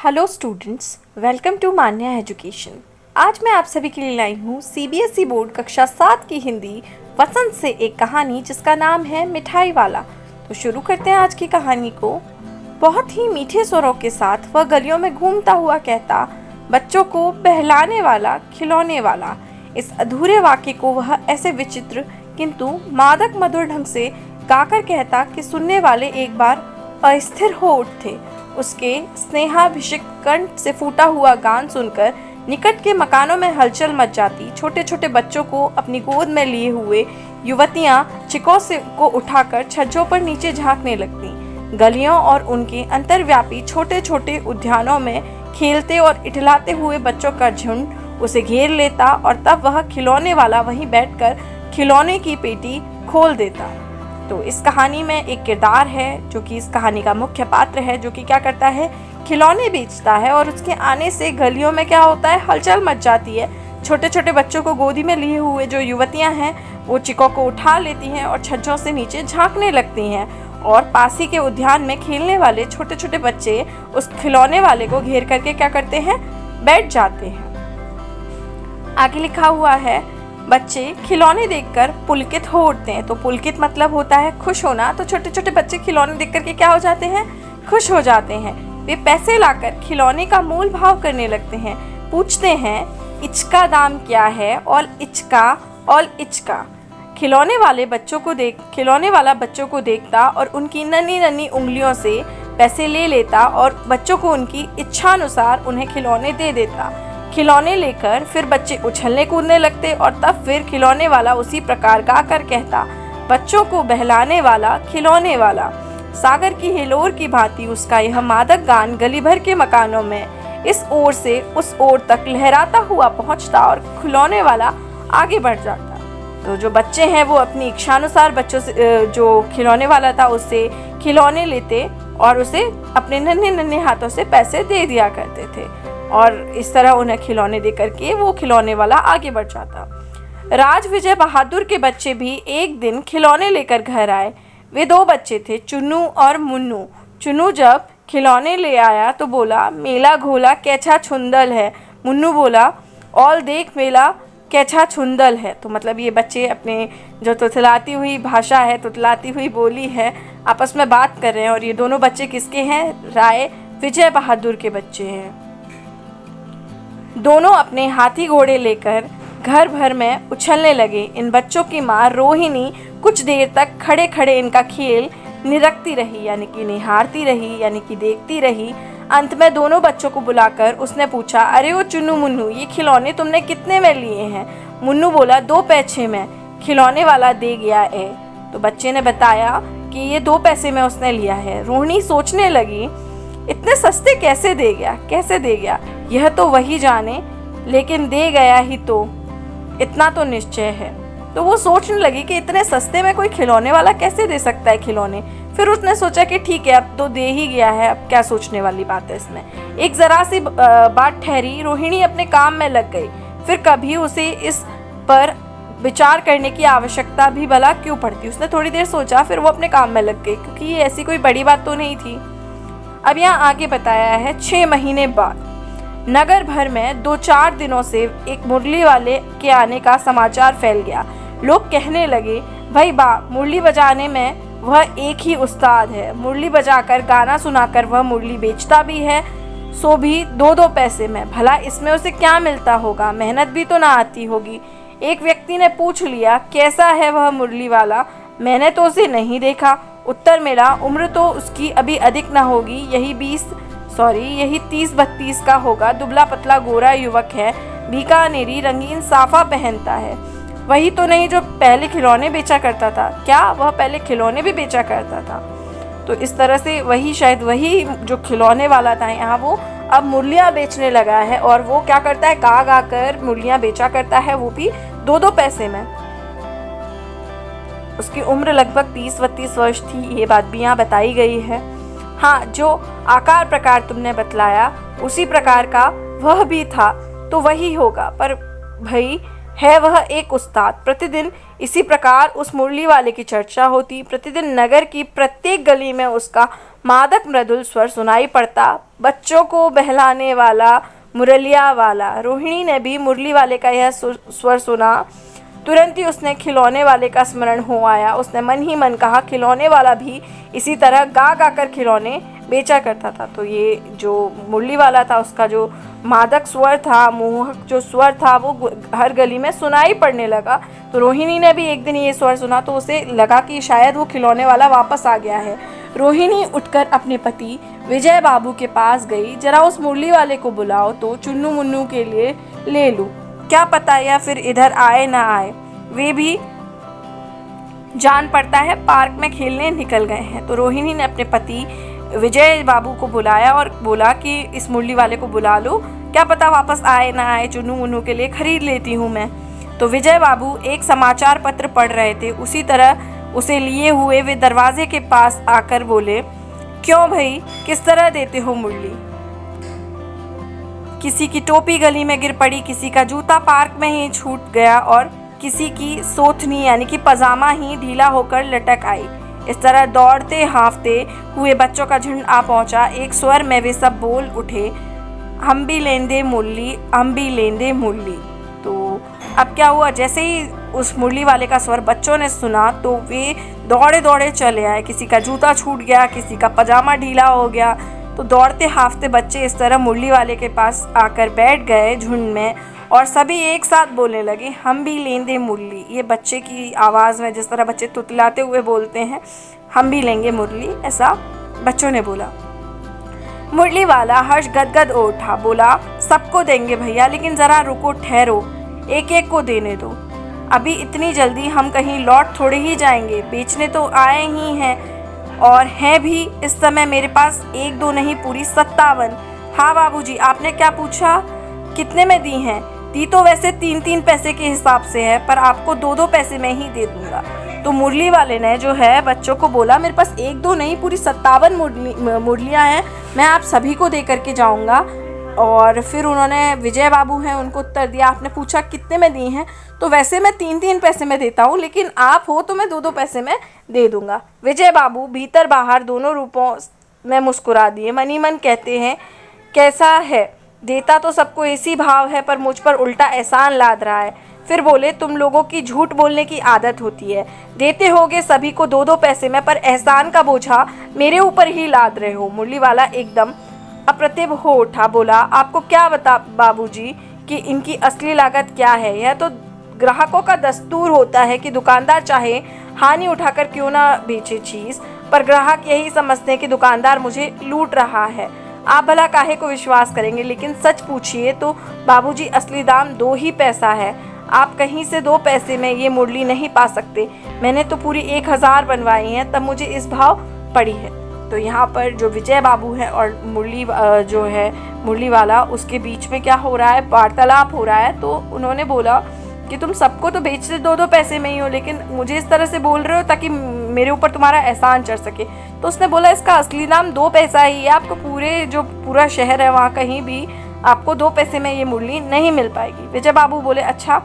Hello students, welcome to Manya education. आज मैं आप सभी के लिए लाई हूँ सीबीएसई बोर्ड कक्षा 7 की हिंदी वसंत से एक कहानी जिसका नाम है मिठाई वाला। तो शुरू करते हैं आज की कहानी को। बहुत ही मीठे स्वरों के साथ वह गलियों में घूमता हुआ कहता, बच्चों को बहलाने वाला, खिलौने वाला। इस अधूरे वाक्य को वह ऐसे विचित्र किंतु मादक मधुर ढंग से गाकर कहता कि सुनने वाले एक बार अस्थिर हो उठते। उसके स्नेहाभिषिक्त कंठ से फूटा हुआ गान सुनकर निकट के मकानों में हलचल मच जाती। छोटे छोटे बच्चों को अपनी गोद में लिए हुए युवतियां चिकों से को उठाकर छज्जों पर नीचे झांकने लगती। गलियों और उनके अंतर्व्यापी छोटे छोटे उद्यानों में खेलते और इठलाते हुए बच्चों का झुंड उसे घेर लेता और तब वह खिलौने वाला वहीं बैठकर खिलौने की पेटी खोल देता। तो इस कहानी में एक किरदार है जो कि इस कहानी का मुख्य पात्र है, जो कि क्या करता है, खिलौने बेचता है। और उसके आने से गलियों में क्या होता है, हलचल मच जाती है। छोटे छोटे बच्चों को गोदी में लिए हुए जो युवतियां हैं वो चिकों को उठा लेती हैं और छज्जों से नीचे झांकने लगती हैं। और पास ही के उद्यान में खेलने वाले छोटे छोटे बच्चे उस खिलौने वाले को घेर करके क्या करते हैं, बैठ जाते हैं। आगे लिखा हुआ है, बच्चे खिलौने देखकर पुलकित हो उठते हैं। तो पुलकित मतलब होता है खुश होना। तो छोटे छोटे बच्चे खिलौने देख करके क्या हो जाते हैं, खुश हो जाते हैं। वे पैसे लाकर खिलौने का मोल भाव करने लगते हैं। पूछते हैं, इचका दाम क्या है, और इचका। खिलौने वाला बच्चों को देखता और उनकी नन्ही नन्ही उंगलियों से पैसे ले लेता और बच्चों को उनकी इच्छानुसार उन्हें खिलौने दे देता। खिलौने लेकर फिर बच्चे उछलने कूदने लगते और तब फिर खिलौने वाला उसी प्रकार गाकर कहता, बच्चों को बहलाने वाला, खिलौने वाला। सागर की हिलोर की भांति उसका यह मादक गान गली भर के मकानों में इस ओर से उस ओर तक लहराता हुआ पहुंचता और खिलौने वाला आगे बढ़ जाता। तो जो बच्चे हैं वो अपनी इच्छानुसार बच्चों से, जो खिलौने वाला था उससे खिलौने लेते और उसे अपने नन्हे नन्हे हाथों से पैसे दे दिया करते थे। और इस तरह उन्हें खिलौने दे करके वो खिलौने वाला आगे बढ़ जाता। राज विजय बहादुर के बच्चे भी एक दिन खिलौने लेकर घर आए। वे 2 बच्चे थे, चुन्नू और मुन्नू। चुन्नू जब खिलौने ले आया तो बोला, मेला घोला कैछा छुंदल है। मुन्नू बोला, औल देख मेला कैछा छुंदल है। तो मतलब ये बच्चे अपने जो तुतलाती हुई भाषा है, तुतलाती हुई बोली है, आपस में बात कर रहे हैं। और ये दोनों बच्चे किसके हैं, राय विजय बहादुर के बच्चे हैं। दोनों अपने हाथी घोड़े लेकर घर भर में उछलने लगे। इन बच्चों की माँ रोहिणी कुछ देर तक खड़े खड़े इनका खेल निरखती रही, यानी कि निहारती रही, यानी कि देखती रही। अंत में दोनों बच्चों को बुलाकर उसने पूछा, अरे ओ चुन्नू मुन्नू, ये खिलौने तुमने कितने में लिए हैं? मुन्नू बोला, 2 पैसे में खिलौने वाला दे गया है। तो बच्चे ने बताया कि ये 2 पैसे में उसने लिया है। रोहिणी सोचने लगी, इतने सस्ते कैसे दे गया, यह तो वही जाने, लेकिन दे गया ही तो, इतना तो निश्चय है। तो वो सोचने लगी कि इतने सस्ते में कोई खिलौने वाला कैसे दे सकता है खिलौने। फिर उसने सोचा कि ठीक है, अब तो दे ही गया है, अब क्या सोचने वाली बात है इसमें। एक जरा सी बात ठहरी, रोहिणी अपने काम में लग गई। फिर कभी उसे इस पर विचार करने की आवश्यकता भी भला क्यों पड़ती। उसने थोड़ी देर सोचा, फिर वो अपने काम में लग गई, क्योंकि ये ऐसी कोई बड़ी बात तो नहीं थी। अब यहाँ आगे बताया है, 6 महीने बाद नगर भर में 2-4 दिनों से एक मुरली वाले के आने का समाचार फैल गया। लोग कहने लगे, भाई बा, मुरली बजाने में वह एक ही उस्ताद है। मुरली बजाकर गाना सुनाकर वह मुरली बेचता भी है, सो भी 2-2 पैसे में। भला इसमें उसे क्या मिलता होगा, मेहनत भी तो ना आती होगी। एक व्यक्ति ने पूछ लिया, कैसा है वह मुरली वाला? मैंने तो उसे नहीं देखा। उत्तर मिला, उम्र तो उसकी अभी अधिक न होगी, यही 30-32 का होगा। दुबला पतला गोरा युवक है, बीकानेरी रंगीन साफा पहनता है। वही तो नहीं जो पहले खिलौने बेचा करता था? क्या वह पहले खिलौने भी बेचा करता था? तो इस तरह से शायद वही जो खिलौने वाला था यहाँ, वो अब मुरलियाँ बेचने लगा है। और वो क्या करता है, गा कर मुरलियाँ बेचा करता है, वो भी 2-2 पैसे में। उसकी उम्र लगभग 30-32 वर्ष थी, ये बात भी यहाँ बताई गई है। हाँ, जो आकार प्रकार तुमने बतलाया उसी प्रकार का वह भी था, तो वही होगा। पर भाई है वह एक उस्ताद। प्रतिदिन इसी प्रकार उस मुरली वाले की चर्चा होती। प्रतिदिन नगर की प्रत्येक गली में उसका मादक मृदुल स्वर सुनाई पड़ता। बच्चों को बहलाने वाला मुरलिया वाला। रोहिणी ने भी मुरली वाले का यह स्वर सुना। तुरंत ही उसने खिलौने वाले का स्मरण हो आया। उसने मन ही मन कहा, खिलौने वाला भी इसी तरह गा गा कर खिलौने बेचा करता था। तो ये जो मुरली वाला था, उसका जो मादक स्वर था, मोहक जो स्वर था, वो हर गली में सुनाई पड़ने लगा। तो रोहिणी ने भी एक दिन ये स्वर सुना तो उसे लगा कि शायद वो खिलौने वाला वापस आ गया है। रोहिणी उठकर अपने पति विजय बाबू के पास गई। जरा उस मुरली वाले को बुलाओ तो चुन्नू मुन्नू के लिए ले लूं, क्या पता या फिर इधर आए ना आए। वे भी जान पड़ता है पार्क में खेलने निकल गए हैं। तो रोहिणी ने अपने पति विजय बाबू को बुलाया और बोला कि इस मुरली वाले को बुला लो, क्या पता वापस आए ना आए, चुन्नू मुन्नू के लिए खरीद लेती हूँ मैं। तो विजय बाबू एक समाचार पत्र पढ़ रहे थे। उसी तरह उसे लिए हुए वे दरवाजे के पास आकर बोले, क्यों भाई, किस तरह देते हो मुरली? किसी की टोपी गली में गिर पड़ी, किसी का जूता पार्क में ही छूट गया और किसी की सोथनी यानी कि पजामा ही ढीला होकर लटक आई। इस तरह दौड़ते हाँफते हुए बच्चों का झुंड आ पहुंचा। एक स्वर में वे सब बोल उठे, हम भी लेंदे मुरली, हम भी लेंदे मुरली। तो अब क्या हुआ, जैसे ही उस मुरली वाले का स्वर बच्चों ने सुना तो वे दौड़े दौड़े चले आए। किसी का जूता छूट गया, किसी का पजामा ढीला हो गया। तो दौड़ते हाँफते बच्चे इस तरह मुरली वाले के पास आकर बैठ गए झुंड में और सभी एक साथ बोलने लगे, हम भी लेंदे मुरली। ये बच्चे की आवाज़ में, जिस तरह बच्चे तुतलाते हुए बोलते हैं, हम भी लेंगे मुरली, ऐसा बच्चों ने बोला। मुरली वाला हर्ष गदगद हो उठा, बोला, सबको देंगे भैया, लेकिन ज़रा रुको, ठहरो, एक एक को देने दो। अभी इतनी जल्दी हम कहीं लौट थोड़े ही जाएंगे, बेचने तो आए ही हैं और हैं भी इस समय मेरे पास एक दो नहीं, पूरी 57। हाँ बाबूजी, आपने क्या पूछा, कितने में दी हैं? दी तो वैसे 3-3 पैसे के हिसाब से है, पर आपको 2-2 पैसे में ही दे दूंगा। तो मुरली वाले ने जो है बच्चों को बोला, मेरे पास एक दो नहीं, पूरी 57 मुरलियाँ हैं, मैं आप सभी को दे करके जाऊंगा। और फिर उन्होंने, विजय बाबू हैं, उनको उत्तर दिया, आपने पूछा कितने में दी हैं? तो वैसे मैं 3-3 पैसे में देता हूँ, लेकिन आप हो तो मैं 2-2 पैसे में दे दूंगा। विजय बाबू भीतर बाहर दोनों रूपों में मुस्कुरा दिए। मन ही मन कहते हैं, कैसा है, देता तो सबको इसी भाव है, पर मुझ पर उल्टा एहसान लाद रहा है। फिर बोले, तुम लोगों की झूठ बोलने की आदत होती है, देते होगे सभी को 2-2 पैसे में, पर एहसान का बोझा मेरे ऊपर ही लाद रहे हो। मुरली वाला एकदम अप्रतिभ हो उठा, बोला, आपको क्या बता बाबूजी कि इनकी असली लागत क्या है? यह तो ग्राहकों का दस्तूर होता है कि दुकानदार चाहे हानि उठाकर क्यों ना बेचे चीज़, पर ग्राहक यही समझते हैं कि दुकानदार मुझे लूट रहा है। आप भला काहे को विश्वास करेंगे, लेकिन सच पूछिए तो बाबूजी असली दाम 2 ही पैसा है। आप कहीं से 2 पैसे में ये मुरली नहीं पा सकते। मैंने तो पूरी 1000 बनवाई हैं, तब मुझे इस भाव पड़ी है। तो यहाँ पर जो विजय बाबू है और मुरली जो है मुरली वाला, उसके बीच में क्या हो रहा है, वार्तालाप हो रहा है। तो उन्होंने बोला कि तुम सबको तो बेचते 2-2 पैसे में ही हो, लेकिन मुझे इस तरह से बोल रहे हो ताकि मेरे ऊपर तुम्हारा एहसान चढ़ सके। तो उसने बोला, इसका असली दाम 2 पैसा ही है, आपको पूरा शहर है वहाँ कहीं भी आपको 2 पैसे में ये मुरली नहीं मिल पाएगी। विजय बाबू बोले, अच्छा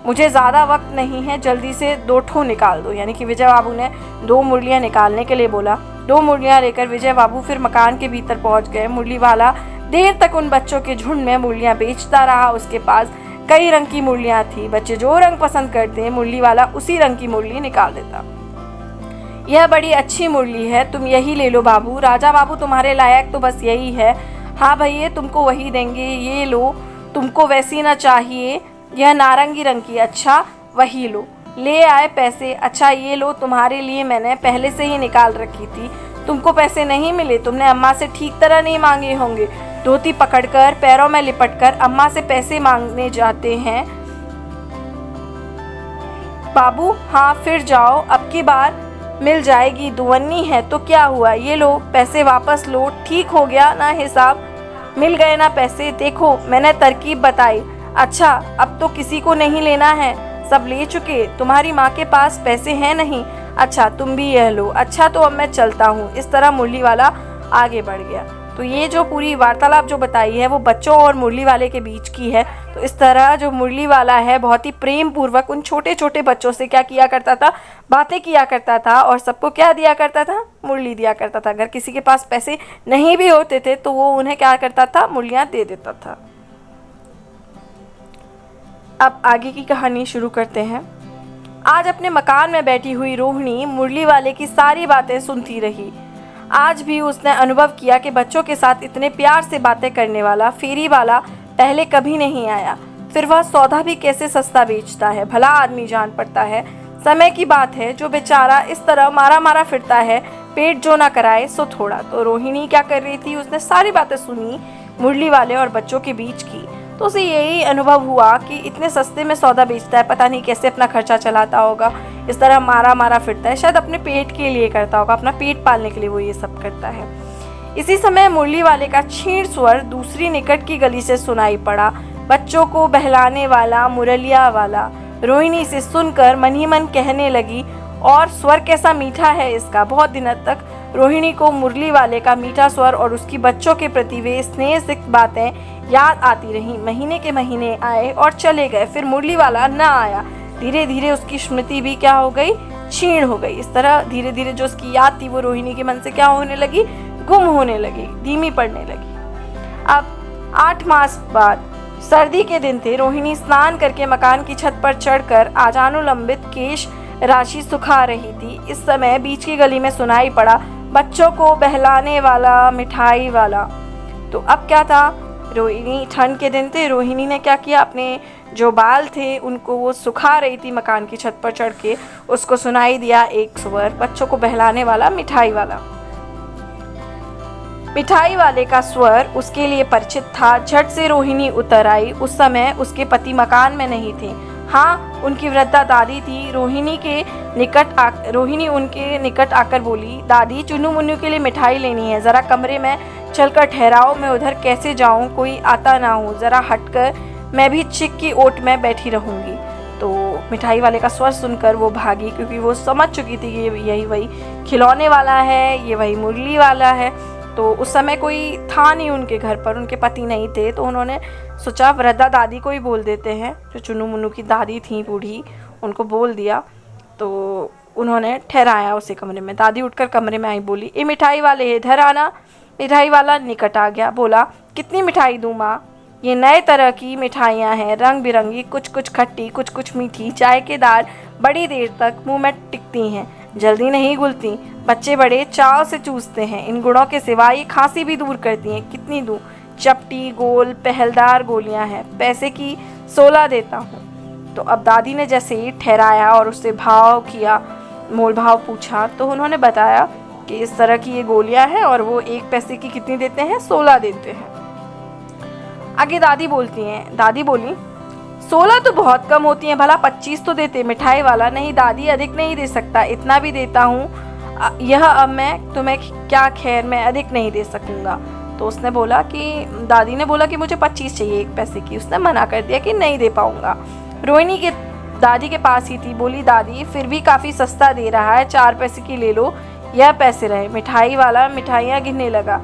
मुझे ज़्यादा वक्त नहीं है, जल्दी से 2 ठो निकाल दो। यानी कि विजय बाबू ने 2 मुरलियाँ निकालने के लिए बोला। 2 मुरलियाँ लेकर विजय बाबू फिर मकान के भीतर पहुँच गए। मुरली वाला देर तक उन बच्चों के झुंड में मुरलियाँ बेचता रहा। उसके पास कई रंग की मुरलियाँ थी। बच्चे जो रंग पसंद करते हैं, मुरली वाला उसी रंग की मुरली निकाल देता। यह बड़ी अच्छी मुरली है, तुम यही ले लो बाबू। राजा बाबू तुम्हारे लायक तो बस यही है। हाँ भैया, तुमको वही देंगे, ये लो। तुमको वैसी ना चाहिए, यह नारंगी रंग की, अच्छा वही लो। ले आए पैसे, अच्छा ये लो, तुम्हारे लिए मैंने पहले से ही निकाल रखी थी। तुमको पैसे नहीं मिले, तुमने अम्मा से ठीक तरह नहीं मांगे होंगे। धोती पकड़कर पैरों में लिपटकर अम्मा से पैसे मांगने जाते हैं बाबू। हाँ फिर जाओ, अब की बार मिल जाएगी, दुवन्नी है तो क्या हुआ, ये लो पैसे वापस लो। ठीक हो गया ना हिसाब, मिल गए ना पैसे। देखो मैंने तरकीब बताई। अच्छा अब तो किसी को नहीं लेना है, सब ले चुके। तुम्हारी माँ के पास पैसे हैं नहीं, अच्छा तुम भी यह लो। अच्छा तो अब मैं चलता हूँ। इस तरह मुरली वाला आगे बढ़ गया। तो ये जो पूरी वार्तालाप जो बताई है वो बच्चों और मुरली वाले के बीच की है। तो इस तरह जो मुरली वाला है बहुत ही प्रेम पूर्वक उन छोटे छोटे बच्चों से क्या किया करता था, बातें किया करता था और सबको क्या दिया करता था, मुरली दिया करता था। अगर किसी के पास पैसे नहीं भी होते थे तो वो उन्हें क्या करता था, मुरलियाँ दे देता था। अब आगे की कहानी शुरू करते हैं। आज अपने मकान में बैठी हुई रोहिणी मुरली वाले की सारी बातें सुनती रही। आज भी उसने अनुभव किया कि बच्चों के साथ इतने प्यार से बातें करने वाला फेरी वाला पहले कभी नहीं आया। फिर वह सौदा भी कैसे सस्ता बेचता है, भला आदमी जान पड़ता है। समय की बात है, जो बेचारा इस तरह मारा मारा फिरता है, पेट जो ना कराए सो थोड़ा। तो रोहिणी क्या कर रही थी, उसने सारी बातें सुनी मुरली वाले और बच्चों के बीच की। तो उसे यही अनुभव हुआ कि इतने सस्ते में सौदा बेचता है, पता नहीं कैसे अपना खर्चा चलाता होगा, इस तरह मारा मारा फिरता है, शायद अपने पेट के लिए करता होगा, अपना पेट पालने के लिए वो ये सब करता है। इसी समय मुरली वाले का क्षीण स्वर दूसरी निकट की गली से सुनाई पड़ा, बच्चों को बहलाने वाला मुरलिया वाला। रोहिणी से सुनकर मन ही मन कहने लगी, और स्वर कैसा मीठा है इसका। बहुत दिनों तक रोहिणी को मुरली वाले का मीठा स्वर और उसकी बच्चों के प्रति वे स्नेह सिक्त बातें याद आती रहीं। महीने के महीने आए और चले गए, फिर मुरली वाला न आया। धीरे धीरे उसकी स्मृति भी क्या हो गई, क्षीण हो गई। इस तरह धीरे धीरे जो उसकी याद थी वो रोहिणी के मन से क्या होने लगी, गुम होने लगी, धीमी पड़ने लगी। अब 8 मास बाद सर्दी के दिन थे। रोहिणी स्नान करके मकान की छत पर चढ़कर आजानुलंबित केश राशि सुखा रही थी। इस समय बीच की गली में सुनाई पड़ा, बच्चों को बहलाने वाला मिठाई वाला। तो अब क्या था, रोहिणी, ठंड के दिन थे, रोहिणी ने क्या किया, अपने जो बाल थे उनको वो सुखा रही थी मकान की छत पर चढ़ के। उसको सुनाई दिया एक स्वर, बच्चों को बहलाने वाला मिठाई वाला। मिठाई वाले का स्वर उसके लिए परिचित था। झट से रोहिणी उतर आई। उस समय उसके पति मकान में नहीं थे। हाँ, उनकी वृद्धा दादी थी। रोहिणी उनके निकट आकर बोली, दादी, चुन्नू मुन्नू के लिए मिठाई लेनी है, ज़रा कमरे में चलकर ठहराओ, मैं उधर कैसे जाऊं, कोई आता ना हो, ज़रा हटकर, मैं भी चिक की ओट में बैठी रहूंगी। तो मिठाई वाले का स्वर सुनकर वो भागी, क्योंकि वो समझ चुकी थी कि यही वही खिलौने वाला है, ये वही मुरली वाला है। तो उस समय कोई था नहीं उनके घर पर, उनके पति नहीं थे। तो उन्होंने सोचा वृद्धा दादी को ही बोल देते हैं, जो चुन्नू मुन्नू की दादी थी बूढ़ी, उनको बोल दिया। तो उन्होंने ठहराया उसे कमरे में। दादी उठकर कमरे में आई, बोली, ए मिठाई वाले, इधर आना। मिठाई वाला निकट आ गया, बोला, कितनी मिठाई दूँ माँ? ये नए तरह की मिठाइयाँ हैं, रंग बिरंगी, कुछ कुछ खट्टी, कुछ कुछ मीठी, जायकेदार, बड़ी देर तक मुंह में टिकती हैं, जल्दी नहीं घुलती, बच्चे बड़े चाव से चूसते हैं। इन गुणों के सिवा ये खांसी भी दूर करती हैं। कितनी दूँ? चपटी गोल पहलदार गोलियां हैं, पैसे की 16 देता हूँ। तो अब दादी ने जैसे ही ठहराया और उससे भाव किया, मोल भाव पूछा, तो उन्होंने बताया कि इस तरह की ये गोलियां हैं और वो 1 पैसे की कितनी देते हैं, 16 देते हैं। आगे दादी बोलती हैं, दादी बोली, 16 तो बहुत कम होती हैं, भला 25 तो देते। मिठाई वाला, नहीं दादी, अधिक नहीं दे सकता, इतना भी देता हूँ, यह अब मैं तुम्हें क्या, खैर मैं अधिक नहीं दे सकूँगा। तो उसने बोला कि, दादी ने बोला कि मुझे 25 चाहिए 1 पैसे की। उसने मना कर दिया कि नहीं दे पाऊँगा। रोहिणी के दादी के पास ही थी, बोली, दादी फिर भी काफ़ी सस्ता दे रहा है, 4 पैसे की ले लो, यह पैसे रहे। मिठाई वाला मिठाइयाँ गिनने लगा,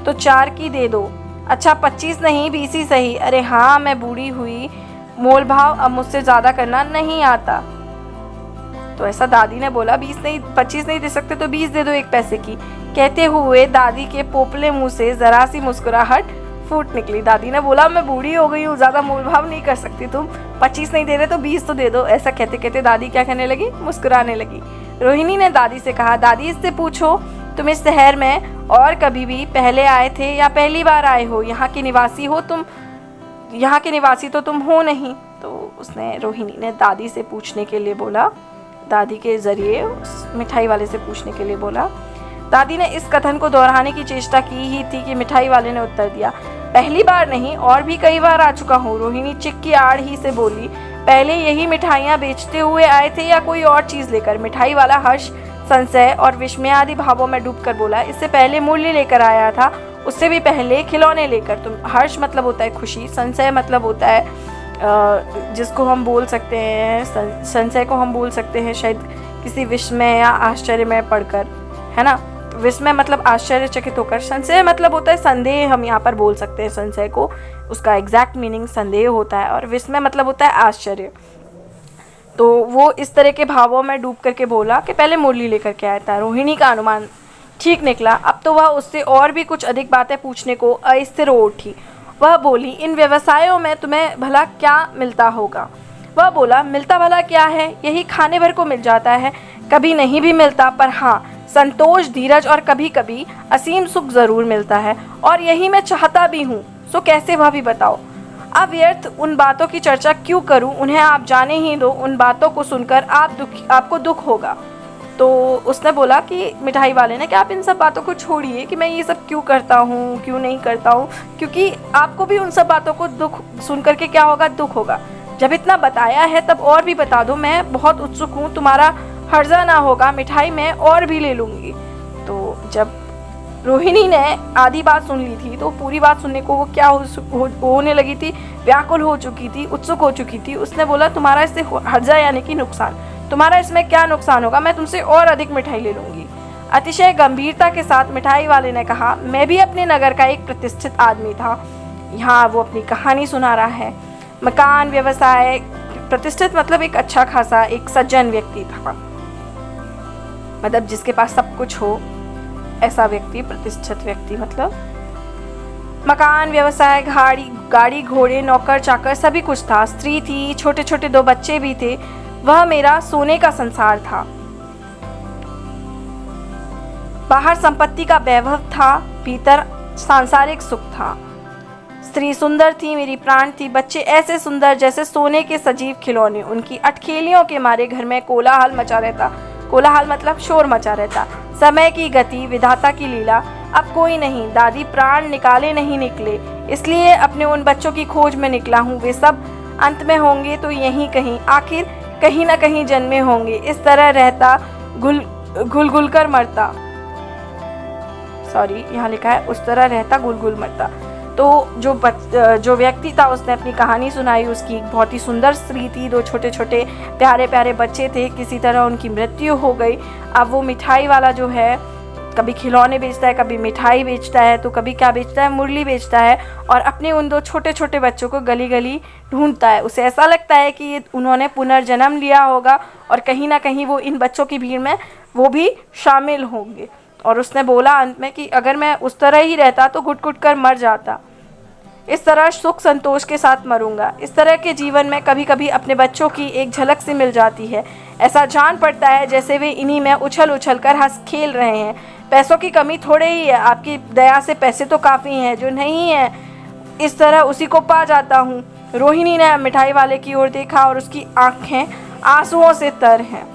तो 4 की दे दो। अच्छा 25 नहीं, 20 ही सही। अरे हाँ, मैं बूढ़ी हुई, मोल भाव अब मुझसे ज़्यादा करना नहीं आता। तो ऐसा दादी ने बोला, 20 नहीं, 25 नहीं दे सकते तो 20 दे दो 1 पैसे की। कहते हुए दादी के पोपले मुंह से जरा सी मुस्कुराहट फूट निकली। दादी ने बोला, मैं बूढ़ी हो गई हूँ, ज़्यादा मोल भाव नहीं कर सकती, तुम 25 नहीं दे रहे तो 20 तो दे दो। ऐसा कहते कहते दादी क्या कहने लगी, मुस्कुराने लगी। रोहिणी ने दादी से कहा, दादी इससे पूछो, तुम इस शहर में और कभी भी पहले आए थे या पहली बार आए हो? यहाँ के निवासी हो तुम? यहाँ के निवासी तो तुम हो नहीं। तो उसने, रोहिणी ने दादी से पूछने के लिए बोला, दादी के ज़रिए मिठाई वाले से पूछने के लिए बोला। दादी ने इस कथन को दोहराने की चेष्टा की ही थी कि मिठाई वाले ने उत्तर दिया, पहली बार नहीं, और भी कई बार आ चुका हूँ। रोहिणी चिक की आड़ ही से बोली, पहले यही मिठाइयाँ बेचते हुए आए थे या कोई और चीज़ लेकर? मिठाई वाला हर्ष, संशय और विस्मय आदि भावों में डूबकर बोला, इससे पहले मूल्य लेकर आया था, उससे भी पहले खिलौने लेकर। तुम, हर्ष मतलब होता है खुशी, संशय मतलब होता है जिसको हम बोल सकते हैं, संशय को हम बोल सकते हैं शायद किसी विस्मय या आश्चर्य में पढ़कर, है ना। विस्मय मतलब आश्चर्यचकित होकर, संशय मतलब होता है संदेह, हम यहाँ पर बोल सकते हैं संशय को, उसका एग्जैक्ट मीनिंग संदेह होता है, और विस्मय मतलब होता है आश्चर्य। तो वो इस तरह के भावों में डूब करके बोला कि पहले मुरली लेकर के आया था। रोहिणी का अनुमान ठीक निकला। अब तो वह उससे और भी कुछ अधिक बातें पूछने को अस्थिर हो उठी। वह बोली, इन व्यवसायों में तुम्हें भला क्या मिलता होगा? वह बोला, मिलता भला क्या है, यही खाने भर को मिल जाता है, कभी नहीं भी मिलता, पर हाँ संतोष, धीरज और कभी कभी असीम सुख जरूर मिलता है, और यही मैं चाहता भी हूँ। सो कैसे वह भी बताओ। अब व्यर्थ उन बातों की चर्चा क्यों करूं, उन्हें आप जाने ही दो। उन बातों को सुनकर आपको दुख होगा। तो उसने बोला कि मिठाई वाले ने कि आप इन सब बातों को छोड़िए कि मैं ये सब क्यों करता हूँ, क्यों नहीं करता हूँ, क्योंकि आपको भी उन सब बातों को दुख सुन करके क्या होगा, दुख होगा। जब इतना बताया है तब और भी बता दो, मैं बहुत उत्सुक हूँ, तुम्हारा हर्जा ना होगा, मिठाई मैं और भी ले लूँगी। तो जब रोहिणी ने आधी बात सुन ली थी तो पूरी बात सुनने को वो क्या होने लगी थी, व्याकुल हो चुकी थी, उत्सुक हो चुकी थी। उसने बोला, तुम्हारा इससे हर्जा यानी कि नुकसान, तुम्हारा इसमें क्या नुकसान होगा, मैं तुमसे और अधिक मिठाई ले लूंगी। अतिशय गंभीरता के साथ मिठाई वाले ने कहा, मैं भी अपने नगर का एक प्रतिष्ठित आदमी था। यहाँ वो अपनी कहानी सुना रहा है। मकान, व्यवसाय, प्रतिष्ठित मतलब एक अच्छा खासा, एक सज्जन व्यक्ति था, मतलब जिसके पास सब कुछ हो, ऐसा व्यक्ति प्रतिष्ठित व्यक्ति मतलब। मकान, व्यवसाय, गाड़ी घोड़े, नौकर चाकर सभी कुछ था। स्त्री थी, छोटे छोटे 2 बच्चे भी थे। वह मेरा सोने का संसार था। बाहर संपत्ति का वैभव था, भीतर सांसारिक सुख था। स्त्री सुंदर थी, मेरी प्राण थी। बच्चे ऐसे सुंदर जैसे सोने के सजीव खिलौने। उनकी अटखेलियों के मारे घर में कोलाहल मचा रहता। कोलाहल मतलब शोर मचा रहता। समय की गति, विधाता की लीला, अब कोई नहीं। दादी प्राण निकाले नहीं निकले, इसलिए अपने उन बच्चों की खोज में निकला हूँ। वे सब अंत में होंगे तो यहीं कहीं, आखिर कहीं ना कहीं जन्मे होंगे। इस तरह रहता, घुल घुल कर मरता। सॉरी, यहाँ लिखा है उस तरह रहता, घुल घुल मरता। तो जो व्यक्ति था उसने अपनी कहानी सुनाई। उसकी एक बहुत ही सुंदर स्त्री थी, 2 छोटे छोटे प्यारे प्यारे बच्चे थे। किसी तरह उनकी मृत्यु हो गई। अब वो मिठाई वाला जो है, कभी खिलौने बेचता है, कभी मिठाई बेचता है, तो कभी क्या बेचता है, मुरली बेचता है, और अपने उन 2 छोटे छोटे बच्चों को गली गली ढूंढता है। उसे ऐसा लगता है कि ये उन्होंने पुनर्जन्म लिया होगा और कहीं ना कहीं वो इन बच्चों की भीड़ में वो भी शामिल होंगे। और उसने बोला अंत में कि अगर मैं उस तरह ही रहता तो घुट घुट कर मर जाता। इस तरह सुख संतोष के साथ मरूंगा। इस तरह के जीवन में कभी कभी अपने बच्चों की एक झलक सी मिल जाती है। ऐसा जान पड़ता है जैसे वे इन्हीं में उछल उछल कर हंस खेल रहे हैं। पैसों की कमी थोड़े ही है, आपकी दया से पैसे तो काफ़ी हैं, जो नहीं है इस तरह उसी को पा जाता हूँ। रोहिणी ने मिठाई वाले की ओर देखा और उसकी आंखें आंसुओं से तर हैं।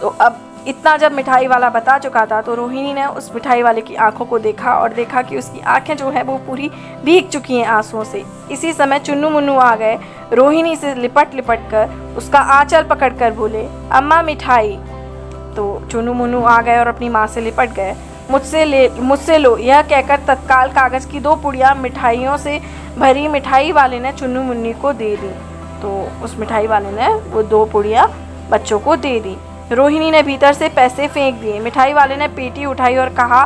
तो अब इतना जब मिठाई वाला बता चुका था तो रोहिणी ने उस मिठाई वाले की आंखों को देखा और देखा कि उसकी आंखें जो है वो पूरी भीग चुकी हैं आंसुओं से। इसी समय चुन्नू मुन्नू आ गए। रोहिणी से लिपट कर उसका आंचल पकड़ कर बोले, अम्मा मिठाई। तो चुन्नू मुन्नू आ गए और अपनी माँ से लिपट गए। मुझसे लो, यह कहकर तत्काल कागज की 2 पुड़ियाँ मिठाइयों से भरी मिठाई वाले ने चुन्नू मुन्नी को दे दी। तो उस मिठाई वाले ने वो 2 पुड़ियाँ बच्चों को दे दी। रोहिणी ने भीतर से पैसे फेंक दिए। मिठाई वाले ने पेटी उठाई और कहा,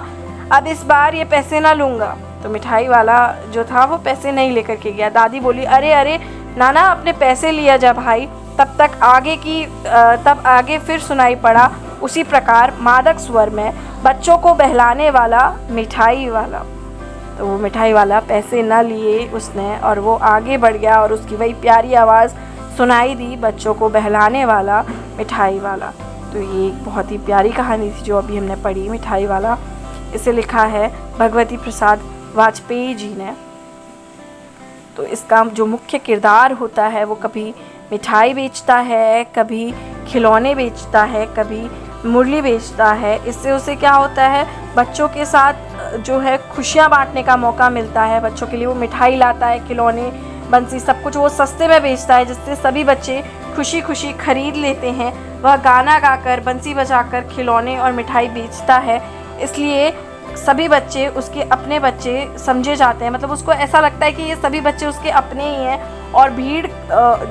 अब इस बार ये पैसे ना लूँगा। तो मिठाई वाला जो था वो पैसे नहीं लेकर के गया। दादी बोली, अरे अरे नाना, अपने पैसे लिया जा भाई। तब आगे फिर सुनाई पड़ा उसी प्रकार मादक स्वर में, बच्चों को बहलाने वाला मिठाई वाला। तो वो मिठाई वाला पैसे न लिए उसने और वो आगे बढ़ गया और उसकी वही प्यारी आवाज़ सुनाई दी, बच्चों को बहलाने वाला मिठाई वाला। तो ये एक बहुत ही प्यारी कहानी थी जो अभी हमने पढ़ी, मिठाई वाला। इसे लिखा है भगवती प्रसाद वाजपेयी जी ने। तो इसका जो मुख्य किरदार होता है वो कभी मिठाई बेचता है, कभी खिलौने बेचता है, कभी मुरली बेचता है। इससे उसे क्या होता है, बच्चों के साथ जो है खुशियाँ बांटने का मौका मिलता है। बच्चों के लिए वो मिठाई लाता है, खिलौने, बंसी, सब कुछ वो सस्ते में बेचता है, जिससे सभी बच्चे खुशी खुशी खरीद लेते हैं। वह गाना गाकर, बंसी बजाकर खिलौने और मिठाई बेचता है, इसलिए सभी बच्चे उसके अपने बच्चे समझे जाते हैं। मतलब उसको ऐसा लगता है कि ये सभी बच्चे उसके अपने ही हैं। और भीड़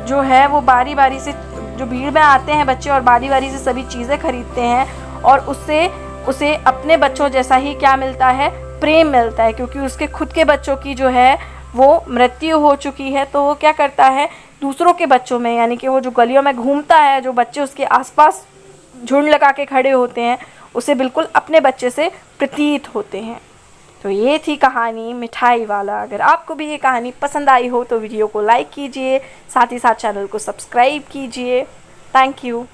जो है वो बारी बारी से, जो भीड़ में आते हैं बच्चे और बारी बारी से सभी चीज़ें खरीदते हैं और उससे उसे अपने बच्चों जैसा ही क्या मिलता है, प्रेम मिलता है, क्योंकि उसके खुद के बच्चों की जो है वो मृत्यु हो चुकी है। तो वो क्या करता है, दूसरों के बच्चों में, यानी कि वो जो गलियों में घूमता है, जो बच्चे उसके आसपास झुंड लगा के खड़े होते हैं, उसे बिल्कुल अपने बच्चे से प्रतीत होते हैं। तो ये थी कहानी मिठाई वाला। अगर आपको भी ये कहानी पसंद आई हो तो वीडियो को लाइक कीजिए, साथ ही साथ चैनल को सब्सक्राइब कीजिए। Thank you.